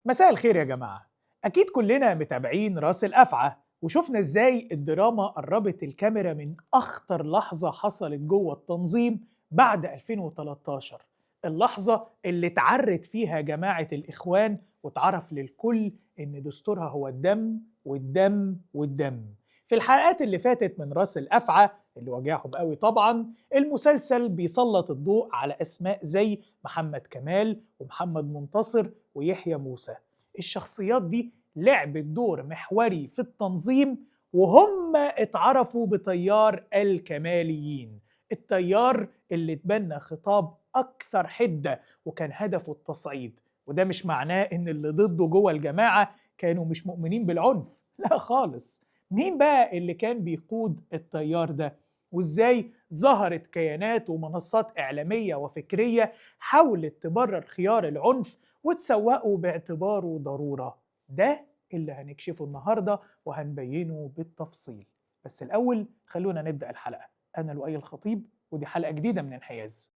مساء الخير يا جماعة. أكيد كلنا متابعين راس الأفعى وشفنا إزاي الدراما قربت الكاميرا من أخطر لحظة حصلت جوه التنظيم بعد 2013. اللحظة اللي اتعرت فيها جماعة الإخوان واتعرف للكل إن دستورها هو الدم والدم والدم. في الحلقات اللي فاتت من راس الأفعى اللي واجههم قوي طبعا، المسلسل بيسلط الضوء على أسماء زي محمد كمال ومحمد منتصر ويحيى موسى. الشخصيات دي لعبت دور محوري في التنظيم، وهم اتعرفوا بتيار الكماليين، التيار اللي اتبنى خطاب أكثر حدة وكان هدفه التصعيد. وده مش معناه إن اللي ضده جوه الجماعة كانوا مش مؤمنين بالعنف، لا خالص. مين بقى اللي كان بيقود التيار ده؟ وإزاي ظهرت كيانات ومنصات إعلامية وفكرية حاولت تبرر خيار العنف وتسوقه باعتباره ضرورة؟ ده اللي هنكشفه النهاردة وهنبينه بالتفصيل. بس الأول خلونا نبدأ الحلقة. أنا لؤي الخطيب ودي حلقة جديدة من انحياز.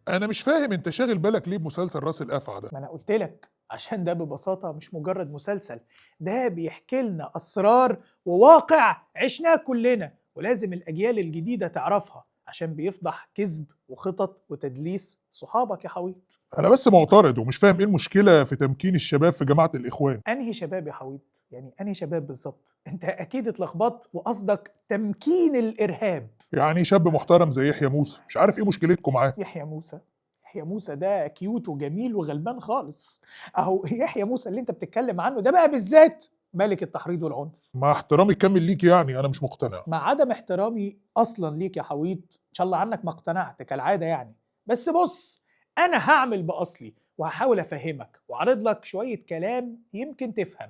انا مش فاهم انت شاغل بالك ليه بمسلسل راس الافعى ده؟ ما أنا قلت لك عشان ده ببساطة مش مجرد مسلسل، ده بيحكي لنا أسرار وواقع عشناه كلنا ولازم الأجيال الجديدة تعرفها، عشان بيفضح كذب وخطط وتدليس صحابك يا حويط. انا بس معترض ومش فاهم ايه المشكله في تمكين الشباب في جماعه الاخوان. أنهي شباب يا حويط؟ يعني أنهي شباب بالظبط؟ أنت أكيد اتلخبطت وقصدك تمكين الإرهاب. يعني شاب محترم زي يحيى موسى، مش عارف ايه مشكلتكم معاه. يحيى موسى؟ يحيى موسى ده كيوت وجميل وغلبان خالص. أهو يحيى موسى اللي أنت بتتكلم عنه ده بقى بالذات ملك التحريض والعنف. مع احترامي الكامل ليك يعني انا مش مقتنع. مع عدم احترامي أصلا ليك يا حويط، إن شاء الله عنك ما اقتنعت كالعادة يعني. بس بص، أنا هعمل بأصلي وهحاول أفهمك وأعرض لك شوية كلام يمكن تفهم،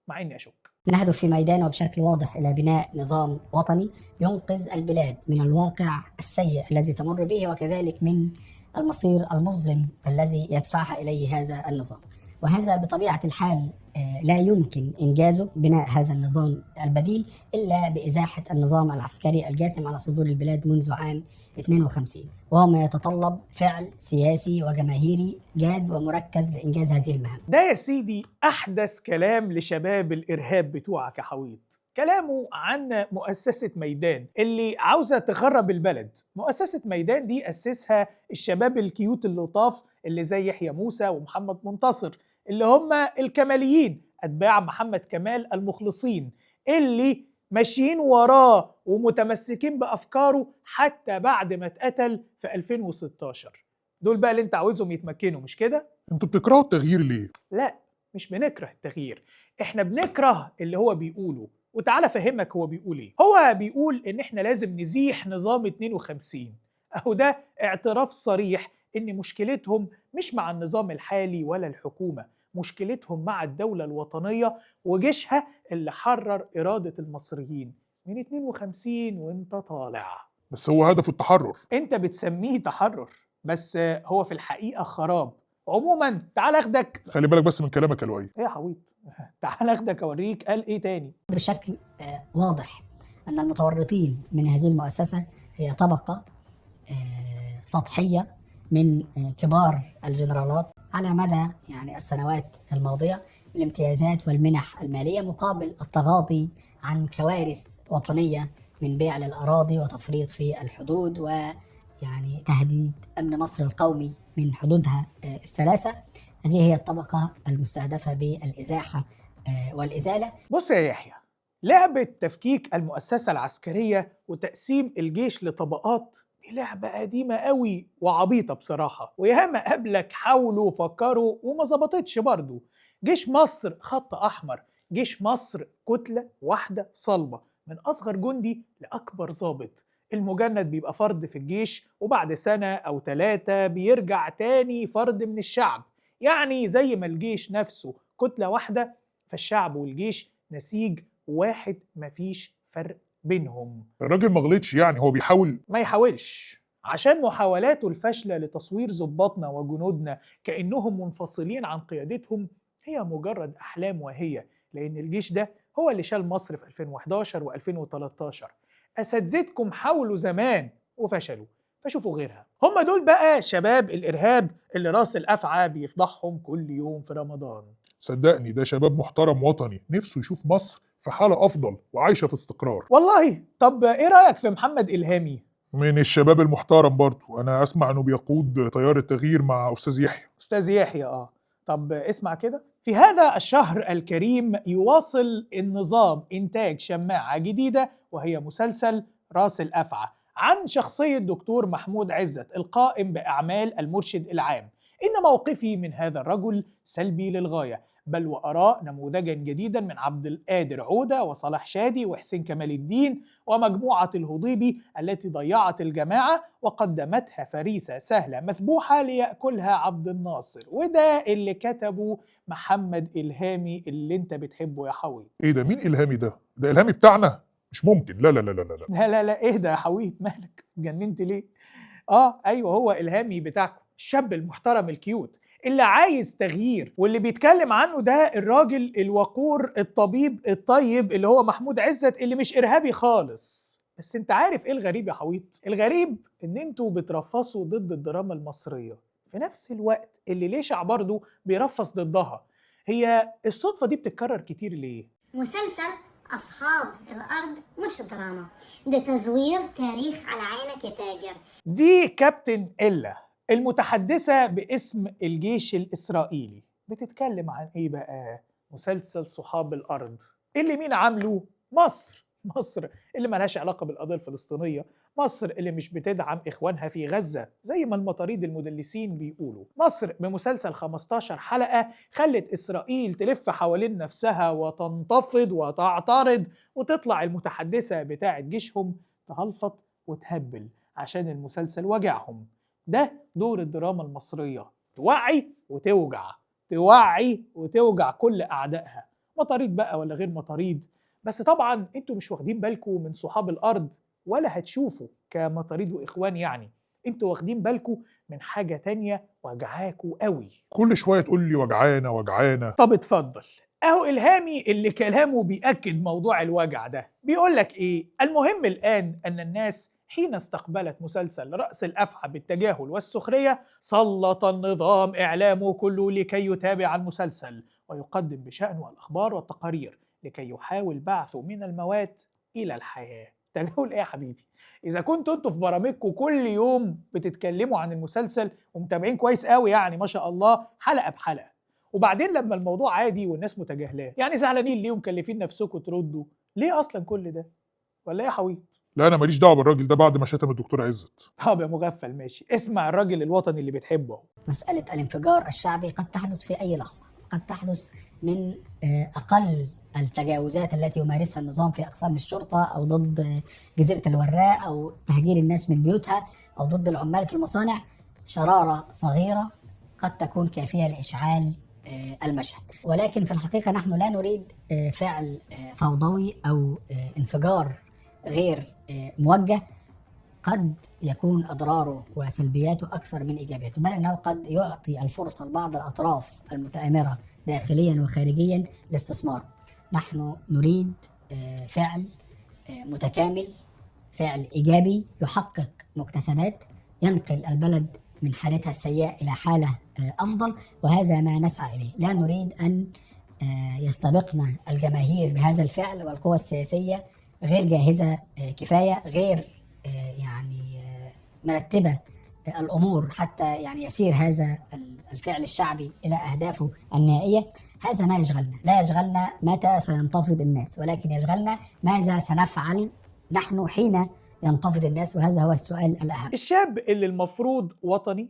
مع إني أشك. نهدف في ميدان وبشكل واضح إلى بناء نظام وطني ينقذ البلاد من الواقع السيء الذي تمر به، وكذلك من المصير المظلم الذي يدفعها إليه هذا النظام. وهذا بطبيعة الحال لا يمكن إنجازه بناء هذا النظام البديل إلا بإزاحة النظام العسكري الجاثم على صدور البلاد منذ عام 52، وهو ما يتطلب فعل سياسي وجماهيري جاد ومركز لإنجاز هذه المهام. ده يا سيدي أحدث كلام لشباب الإرهاب بتوعك يا حويط، كلامه عن مؤسسة ميدان اللي عاوزة تخرب البلد. مؤسسة ميدان دي أسسها الشباب الكيوت اللطاف اللي زي يحيى موسى ومحمد منتصر، اللي هم الكماليين أتباع محمد كمال المخلصين، اللي ماشيين وراه ومتمسكين بأفكاره حتى بعد ما اتقتل في 2016. دول بقى اللي انت عاوزهم يتمكنوا، مش كده؟ انتوا بتكرهوا التغيير ليه؟ لا، مش بنكره التغيير، احنا بنكره اللي هو بيقوله. وتعالى افهمك هو بيقول ايه. هو بيقول ان احنا لازم نزيح نظام 52. اهو ده اعتراف صريح ان مشكلتهم مش مع النظام الحالي ولا الحكومة، مشكلتهم مع الدولة الوطنية وجيشها اللي حرر إرادة المصريين من 52 وانت طالع. بس هو هدفه التحرر. انت بتسميه تحرر، بس هو في الحقيقة خراب. عموما تعال اخدك. خلي بالك بس من كلامك يا لؤي. ايه يا حويط؟ تعال اخدك اوريك قال ايه تاني. بشكل واضح أن المتورطين من هذه المؤسسة هي طبقة سطحية من كبار الجنرالات على مدى السنوات الماضية، الامتيازات والمنح المالية مقابل التغاضي عن كوارث وطنية من بيع للأراضي وتفريط في الحدود تهديد أمن مصر القومي من حدودها الثلاثة. هذه هي الطبقة المستهدفة بالإزاحة والإزالة. بص يا يحيى، لعبة تفكيك المؤسسة العسكرية وتقسيم الجيش لطبقات دي لعبة قديمة قوي وعبيطة بصراحة، وياما قبلك حاولوا وفكروا وما ظبطتش برضو. جيش مصر خط أحمر، جيش مصر كتلة واحدة صلبة من أصغر جندي لأكبر ضابط. المجند بيبقى فرد في الجيش وبعد سنة أو 3 بيرجع تاني فرد من الشعب. يعني زي ما الجيش نفسه كتلة واحدة، فالشعب والجيش نسيج واحد مفيش فرق بينهم. الراجل ما غلطش، يعني هو بيحاول. ما يحاولش، عشان محاولاته الفاشلة لتصوير ضباطنا وجنودنا كأنهم منفصلين عن قيادتهم هي مجرد أحلام وهي، لأن الجيش ده هو اللي شال مصر في 2011 و2013. أساتذتكم حاولوا زمان وفشلوا، فشوفوا غيرها. هم دول بقى شباب الإرهاب اللي راس الأفعى بيفضحهم كل يوم في رمضان. صدقني ده شباب محترم وطني نفسه يشوف مصر في حالة أفضل وعايشة في استقرار. والله طب إيه رأيك في محمد إلهامي؟ من الشباب المحترم برضه، أنا أسمع إنه بيقود تيار التغيير مع أستاذ يحيى. أستاذ يحيى طب اسمع كده، في هذا الشهر الكريم يواصل النظام إنتاج شماعة جديدة وهي مسلسل راس الأفعى عن شخصية دكتور محمود عزت القائم بأعمال المرشد العام. إن موقفي من هذا الرجل سلبي للغاية، بل وأراء نموذجا جديدا من عبد القادر عودة وصلاح شادي وحسين كمال الدين ومجموعة الهضيبي التي ضيعت الجماعة وقدمتها فريسة سهلة مذبوحة ليأكلها عبد الناصر. وده اللي كتبه محمد إلهامي اللي انت بتحبه يا حويط. إيه ده؟ مين إلهامي ده؟ ده إلهامي بتاعنا؟ مش ممكن، لا لا لا لا لا. لا لا لا اهدى يا حويط، مالك جننت ليه؟ ايوه هو إلهامي بتاعكم، الشاب المحترم الكيوت اللي عايز تغيير، واللي بيتكلم عنه ده الراجل الوقور الطبيب الطيب اللي هو محمود عزت اللي مش إرهابي خالص. بس انت عارف ايه الغريب يا حويط؟ الغريب ان انتوا بترفصوا ضد الدراما المصرية في نفس الوقت اللي ليشع برضه بيرفص ضدها. هي الصدفة دي بتتكرر كتير ليه؟ مسلسل أصحاب الأرض مش دراما، ده تزوير تاريخ على عينك يا تاجر. دي كابتن إلا المتحدثة باسم الجيش الإسرائيلي. بتتكلم عن إيه بقى؟ مسلسل صحاب الأرض اللي مين عامله؟ مصر اللي ملهاش علاقة بالقضية الفلسطينية، مصر اللي مش بتدعم إخوانها في غزة زي ما المطاريد المدلسين بيقولوا. مصر بمسلسل 15 حلقة خلت إسرائيل تلف حوالين نفسها وتنتفض وتعترض، وتطلع المتحدثة بتاعة جيشهم تهلفط وتهبل عشان المسلسل وجعهم. ده دور الدراما المصرية، توعي وتوجع، توعي وتوجع كل أعدائها، مطاريد بقى ولا غير مطاريد. بس طبعا انتوا مش واخدين بالكم من صحاب الأرض ولا هتشوفوا كمطاريد وإخوان، يعني انتوا واخدين بالكم من حاجة تانية وجعاكوا قوي. كل شوية تقول لي وجعانة وجعانة. طب اتفضل، اهو إلهامي اللي كلامه بيأكد موضوع الوجع ده بيقولك ايه؟ المهم الآن أن الناس حين استقبلت مسلسل رأس الأفعى بالتجاهل والسخرية سلط النظام إعلامه كله لكي يتابع المسلسل ويقدم بشأنه الأخبار والتقارير لكي يحاول بعثه من الموات إلى الحياة. تجاهل إيه يا حبيبي؟ إذا كنتوا أنتوا في برامجكم كل يوم بتتكلموا عن المسلسل ومتابعين كويس قوي يعني ما شاء الله حلقة بحلقة، وبعدين لما الموضوع عادي والناس متجاهلاه يعني زعلانين ليه ومكلفين نفسكم تردوا ليه أصلا كل ده؟ ولا ايه يا حويط؟ لا أنا ماليش دعوة بالراجل ده بعد ما شتم الدكتور عزت. طب يا مغفل ماشي، اسمع الراجل الوطني اللي بتحبه. مسألة الانفجار الشعبي قد تحدث في أي لحظة، قد تحدث من أقل التجاوزات التي يمارسها النظام في أقسام الشرطة أو ضد جزيرة الوراء أو تهجير الناس من بيوتها أو ضد العمال في المصانع. شرارة صغيرة قد تكون كافية لإشعال المشهد، ولكن في الحقيقة نحن لا نريد فعل فوضوي أو انفجار غير موجه قد يكون أضراره وسلبياته أكثر من إيجابياته، بل أنه قد يعطي الفرصة لبعض الأطراف المتآمرة داخليا وخارجيا الاستثمار. نحن نريد فعل متكامل، فعل إيجابي يحقق مكتسبات، ينقل البلد من حالتها السيئة إلى حالة أفضل، وهذا ما نسعى إليه. لا نريد أن يستبقنا الجماهير بهذا الفعل، والقوى السياسية غير جاهزة كفاية، غير يعني مرتبة الأمور حتى يعني يسير هذا الفعل الشعبي إلى أهدافه النهائية. هذا ما يشغلنا، لا يشغلنا متى سينتفض الناس، ولكن يشغلنا ماذا سنفعل نحن حين ينتفض الناس، وهذا هو السؤال الأهم. الشاب اللي المفروض وطني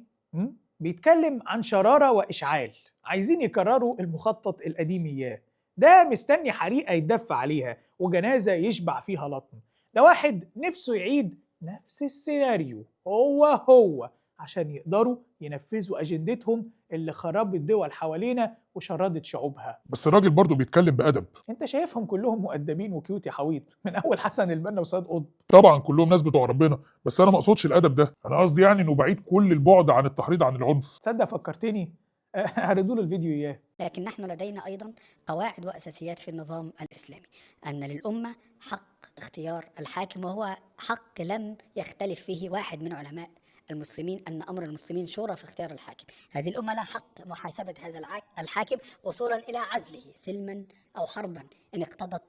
بيتكلم عن شرارة وإشعال، عايزين يكرروا المخطط القديم إياه، ده مستني حريقة يتدفى عليها وجنازة يشبع فيها لطم. ده واحد نفسه يعيد نفس السيناريو هو عشان يقدروا ينفذوا أجندتهم اللي خربت دول حوالينا وشردت شعوبها. بس الراجل برضه بيتكلم بأدب. انت شايفهم كلهم مؤدبين وكيوت يا حويط، من أول حسن البنا وسيد قطب. طبعا كلهم ناس بتوع ربنا، بس أنا ما أقصدش الأدب ده، أنا قصدي يعني إنه بعيد كل البعد عن التحريض عن العنف. تصدق فكرتني هردوا له الفيديو إياه. لكن نحن لدينا أيضا قواعد وأساسيات في النظام الإسلامي، أن للأمة حق اختيار الحاكم، وهو حق لم يختلف فيه واحد من علماء المسلمين أن أمر المسلمين شورى في اختيار الحاكم. هذه الأمة لها حق محاسبة هذا الحاكم وصولا إلى عزله سلما أو حربا إن اقتضت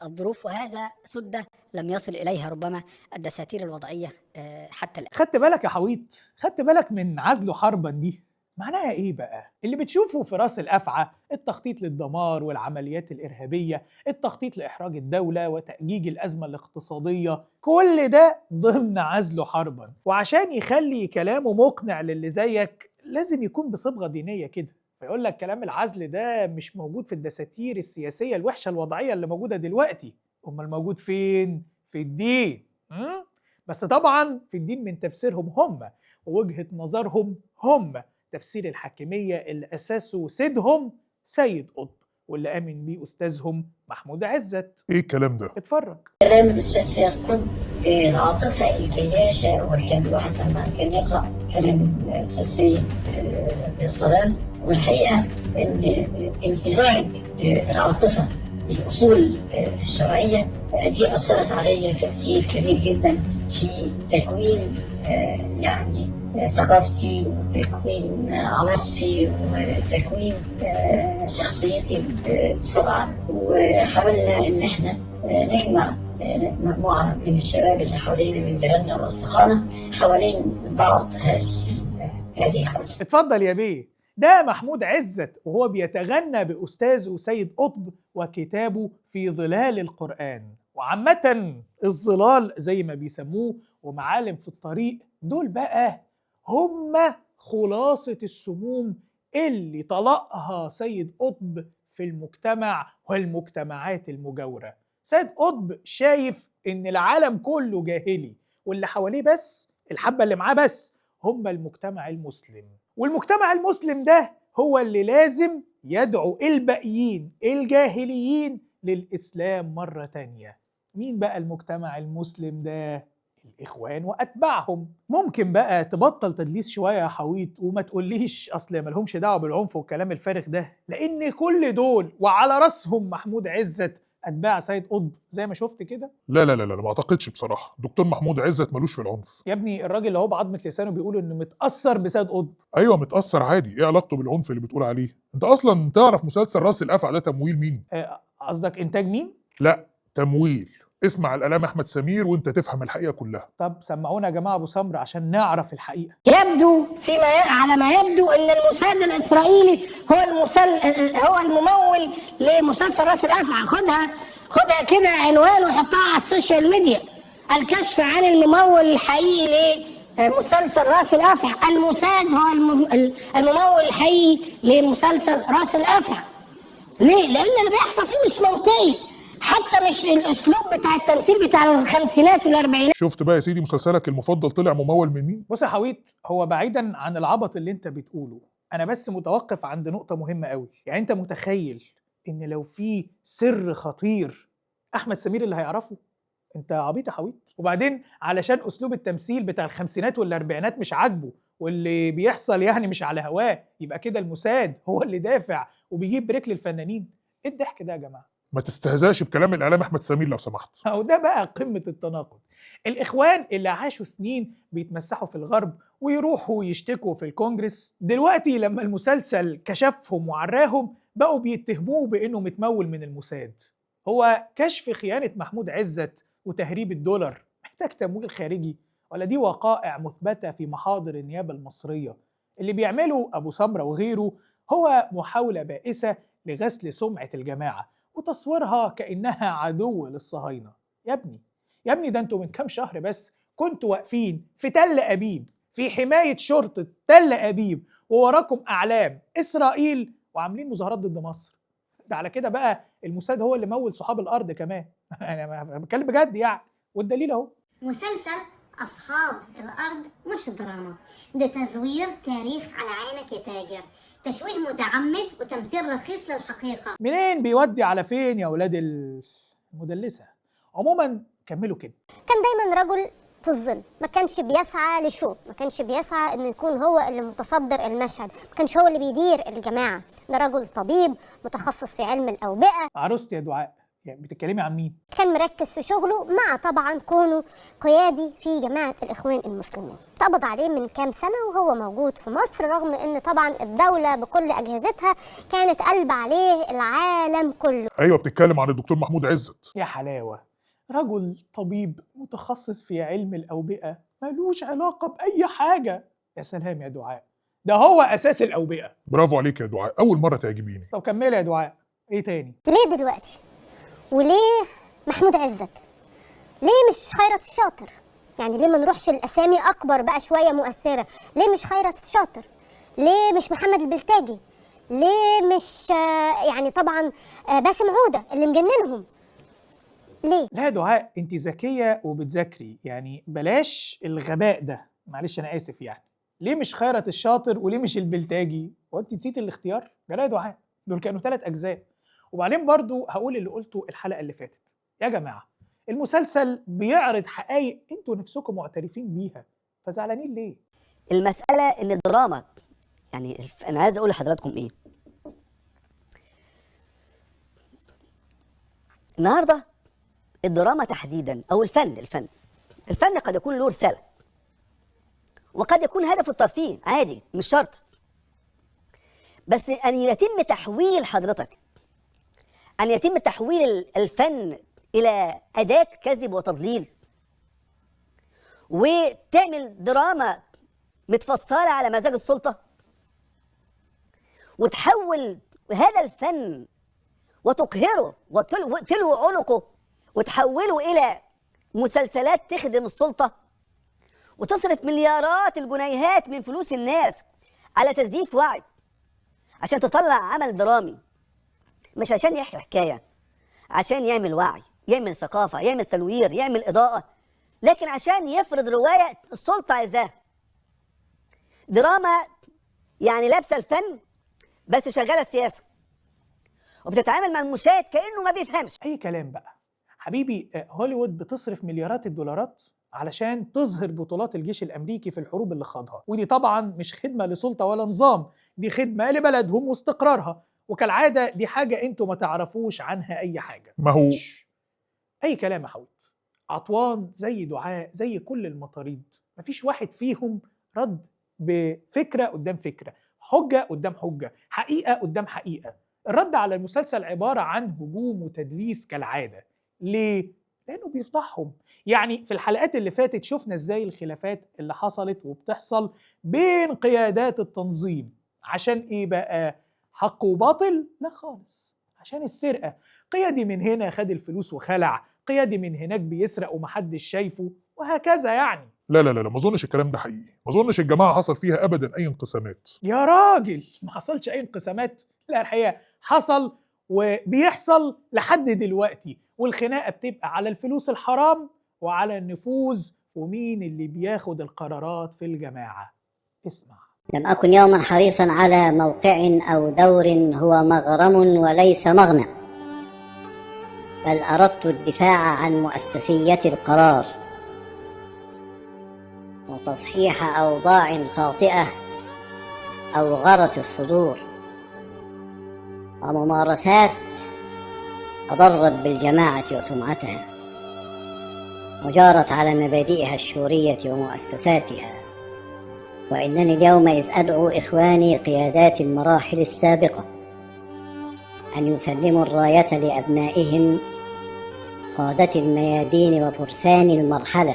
الظروف، وهذا سدة لم يصل إليها ربما الدساتير الوضعية حتى الآن. خدت بالك يا حويط؟ خدت بالك من عزله حربا دي؟ معناها ايه بقى؟ اللي بتشوفه في راس الأفعى التخطيط للدمار والعمليات الإرهابية، التخطيط لإحراج الدولة وتأجيج الأزمة الاقتصادية، كل ده ضمن عزله حربا. وعشان يخلي كلامه مقنع للي زيك لازم يكون بصبغة دينية كده، فيقول لك كلام العزل ده مش موجود في الدساتير السياسية الوحشة الوضعية اللي موجودة دلوقتي. أمال موجود فين؟ في الدين. بس طبعا في الدين من تفسيرهم هم ووجهة نظرهم هم، تفسير الحاكمية اللي أساسه سيدهم سيد قطب واللي آمن بيه أستاذهم محمود عزت. ايه الكلام ده؟ اتفرج. كلام الأستاذ سيد قطب، العاطفة الجياشة، وكان الواحد لما كان يقرأ كلام الأستاذ سيد الصلاة، والحقيقة إن امتزاج العاطفة بالأصول الشرعية دي أثرت علي تأثير كبير جدا في تكوين يعني ثقافتي وتكوين عواطفي وتكوين شخصيتي بسرعة. وحاولنا إن احنا نجمع مجموعة من الشباب اللي حوالينا من جيراننا وأصدقائنا حوالين بعض هذه الحوادث. اتفضل يا بيه. ده محمود عزت وهو بيتغنى بأستاذه سيد قطب وكتابه في ظلال القرآن. وعامة الظلال زي ما بيسموه ومعالم في الطريق دول بقى هم خلاصة السموم اللي طلقها سيد قطب في المجتمع والمجتمعات المجاورة. سيد قطب شايف إن العالم كله جاهلي واللي حواليه بس الحبة اللي معاه بس هم المجتمع المسلم، والمجتمع المسلم ده هو اللي لازم يدعو الباقيين الجاهليين للإسلام مرة تانية. مين بقى المجتمع المسلم ده؟ الإخوان وأتباعهم. ممكن بقى تبطل تدليس شوية يا حويط وما تقوليش أصل ملهمش دعوة بالعنف والكلام الفارغ ده، لأن كل دول وعلى رأسهم محمود عزت أتباع سيد قطب زي ما شفت كده. لا لا لا لا، ما اعتقدش بصراحة. دكتور محمود عزت ملوش في العنف. يا ابني الراجل اللي هو بعضمة لسانه بيقول إنه متأثر بسيد قطب. ايوه متأثر عادي، ايه علاقته بالعنف اللي بتقول عليه؟ انت اصلا تعرف مسلسل راس الأفعى ده تمويل مين؟ قصدك إنتاج مين؟ لا تمويل. اسمع الإعلام أحمد سمير وانت تفهم الحقيقة كلها. طب سمعونا يا جماعة أبو سمر عشان نعرف الحقيقة. يبدو على ما يبدو ان الموساد الاسرائيلي هو الممول لمسلسل راس الافعى. خدها كده عنوان وحطها على السوشيال ميديا: الكشف عن الممول الحقيقي لمسلسل راس الافعى. الموساد هو الممول الحقيقي لمسلسل راس الافعى. ليه؟ لان اللي بيحصل فيه مش منطقي، حتى مش الاسلوب بتاع التمثيل بتاع الخمسينات والاربعينات. شفت بقى يا سيدي مسلسلك المفضل طلع ممول من مين؟ بص يا حويط، هو بعيدا عن العبط اللي انت بتقوله، انا بس متوقف عند نقطة مهمة قوي. يعني انت متخيل ان لو في سر خطير احمد سمير اللي هيعرفه؟ انت عبيط يا حويط. وبعدين علشان اسلوب التمثيل بتاع الخمسينات والاربعينات مش عاجبه واللي بيحصل يعني مش على هواه، يبقى كده الموساد هو اللي دافع وبيجيب بريك للفنانين؟ ايه الضحك ده يا جماعة؟ ما تستهزاش بكلام الإعلام أحمد سمير لو سمحت. وده بقى قمة التناقض. الإخوان اللي عاشوا سنين بيتمسحوا في الغرب ويروحوا يشتكوا في الكونجرس، دلوقتي لما المسلسل كشفهم وعراهم بقوا بيتهموه بأنه متمول من الموساد. هو كشف خيانة محمود عزت وتهريب الدولار محتاج تمويل خارجي؟ ولا دي وقائع مثبتة في محاضر النيابة المصرية؟ اللي بيعمله أبو سمرة وغيره هو محاولة بائسة لغسل سمعة الجماعة وتصويرها كأنها عدو للصهاينة. يا ابني ده انتوا من كام شهر بس كنتوا واقفين في تل أبيب في حماية شرطة تل أبيب ووراكم أعلام إسرائيل وعاملين مظاهرات ضد مصر. ده على كده بقى الموساد هو اللي مول صحاب الأرض كمان. أنا بتكلم بجد يعني، والدليل أهو. مسلسل أصحاب الأرض مش دراما، ده تزوير تاريخ على عينك يا تاجر، تشويه متعمد وتمثيل رخيص للحقيقة. منين بيودي على فين يا ولاد المدلسة؟ عموما كملوا كده. كان دايما رجل في الظل، ما كانش بيسعى للشو، ما كانش بيسعى انه يكون هو اللي متصدر المشهد، ما كانش هو اللي بيدير الجماعة. ده رجل طبيب متخصص في علم الأوبئة. عروستي يا دعاء، يعني بتتكلمي عن مين؟ كان مركز في شغله مع طبعا كونه قيادي في جماعة الإخوان المسلمين. اتقبض عليه من كام سنة وهو موجود في مصر، رغم ان طبعا الدولة بكل أجهزتها كانت قلب عليه العالم كله. ايوه بتتكلم عن الدكتور محمود عزت. يا حلاوة، رجل طبيب متخصص في علم الأوبئة ملوش علاقة بأي حاجة. يا سلام يا دعاء، ده هو أساس الأوبئة. برافو عليك يا دعاء، اول مره تعجبيني. طب كملي يا دعاء، ايه تاني؟ ليه دلوقتي؟ وليه محمود عزت؟ ليه مش خيرت الشاطر؟ يعني ليه ما نروحش الأسامي أكبر بقى شوية مؤثرة؟ ليه مش خيرت الشاطر؟ ليه مش محمد البلتاجي؟ ليه مش يعني طبعا باسم عودة اللي مجننهم؟ ليه؟ لا يا دعاء، انت ذكية وبتذاكري، يعني بلاش الغباء ده، معلش أنا آسف يعني. ليه مش خيرت الشاطر وليه مش البلتاجي؟ هو انت نسيت الاختيار؟ لا يا دعاء، دول كانوا 3 أجزاء. وبعدين برضو هقول اللي قلته الحلقة اللي فاتت. يا جماعة، المسلسل بيعرض حقائق انتوا نفسكم معترفين بيها، فزعلانين ليه؟ المسألة إن الدراما، يعني أنا عايز أقول لحضراتكم إيه؟ النهاردة الدراما تحديدا أو الفن قد يكون له رسالة، وقد يكون هدفه الترفيه عادي، مش شرط. بس أن يتم تحويل الفن إلى أداة كذب وتضليل، وتعمل دراما متفصلة على مزاج السلطة، وتحول هذا الفن وتقهره وتلو عنقه وتحوله إلى مسلسلات تخدم السلطة، وتصرف مليارات الجنيهات من فلوس الناس على تزييف وعي عشان تطلع عمل درامي، مش عشان يحكي حكاية، عشان يعمل وعي، يعمل ثقافة، يعمل تنوير، يعمل إضاءة، لكن عشان يفرض رواية السلطة عايزاها. دراما يعني لابسة الفن بس شغالة السياسة، وبتتعامل مع المشاهد كأنه ما بيفهمش. أي كلام بقى حبيبي. هوليوود بتصرف مليارات الدولارات علشان تظهر بطولات الجيش الأمريكي في الحروب اللي خاضها، ودي طبعا مش خدمة لسلطة ولا نظام، دي خدمة لبلدهم واستقرارها، وكالعادة دي حاجة انتوا ما تعرفوش عنها أي حاجة. ما هو أي كلام يا حوت. عطوان زي دعاء زي كل المطاريد، مفيش واحد فيهم رد بفكرة قدام فكرة، حجة قدام حجة، حقيقة قدام حقيقة. الرد على المسلسل عبارة عن هجوم وتدليس كالعادة. ليه؟ لأنه بيفضحهم. يعني في الحلقات اللي فاتت شفنا ازاي الخلافات اللي حصلت وبتحصل بين قيادات التنظيم. عشان ايه بقى؟ حق وباطل؟ لا خالص، عشان السرقة. قيادي من هنا خد الفلوس وخلع، قيادي من هناك بيسرق ومحدش شايفه، وهكذا يعني. لا لا لا لا، ما اظنش الكلام ده حقيقي، ما اظنش الجماعه حصل فيها ابدا اي انقسامات. يا راجل ما حصلش اي انقسامات؟ لا الحقيقه حصل وبيحصل لحد دلوقتي، والخناقه بتبقى على الفلوس الحرام وعلى النفوذ ومين اللي بياخد القرارات في الجماعه. اسمع. لم أكن يوما حريصا على موقع أو دور هو مغرم وليس مغنم، بل أردت الدفاع عن مؤسسية القرار وتصحيح أوضاع خاطئة أو غرت الصدور وممارسات أضرت بالجماعة وسمعتها وجارت على مبادئها الشورية ومؤسساتها. وإنني اليوم إذ أدعو إخواني قيادات المراحل السابقة أن يسلموا الراية لأبنائهم قادة الميادين وفرسان المرحلة،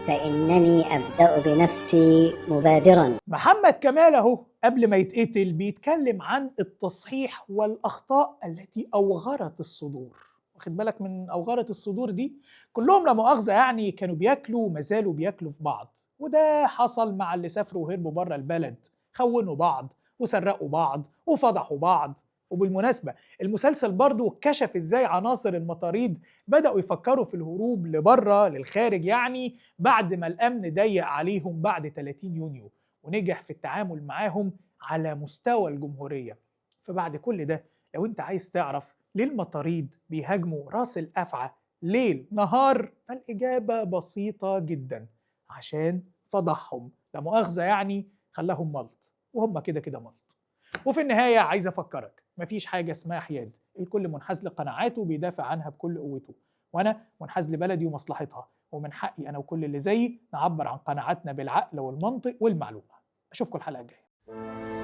فإنني أبدأ بنفسي مبادرا. محمد كمال اهو قبل ما يتقتل بيتكلم عن التصحيح والأخطاء التي أوغرت الصدور. واخد بالك من أوغرت الصدور دي؟ كلهم لا مؤاخذة يعني كانوا بياكلوا وما زالوا بياكلوا في بعض، وده حصل مع اللي سافروا وهربوا بره البلد، خونوا بعض وسرقوا بعض وفضحوا بعض. وبالمناسبة المسلسل برضو كشف ازاي عناصر المطاريد بدأوا يفكروا في الهروب لبره للخارج، يعني بعد ما الأمن ضيق عليهم بعد 30 يونيو، ونجح في التعامل معاهم على مستوى الجمهورية. فبعد كل ده لو انت عايز تعرف ليه المطاريد بيهاجموا راس الأفعى ليل نهار، فالإجابة بسيطة جدا، عشان فضحهم، لا مؤاخذة يعني خلاهم ملط، وهم كده كده ملط. وفي النهاية عايز أفكرك مفيش حاجة اسمها حياد، الكل منحاز لقناعاته وبيدافع عنها بكل قوته، وأنا منحاز لبلدي ومصلحتها، ومن حقي أنا وكل اللي زيي نعبر عن قناعاتنا بالعقل والمنطق والمعلومة. أشوفكم الحلقة الجاية.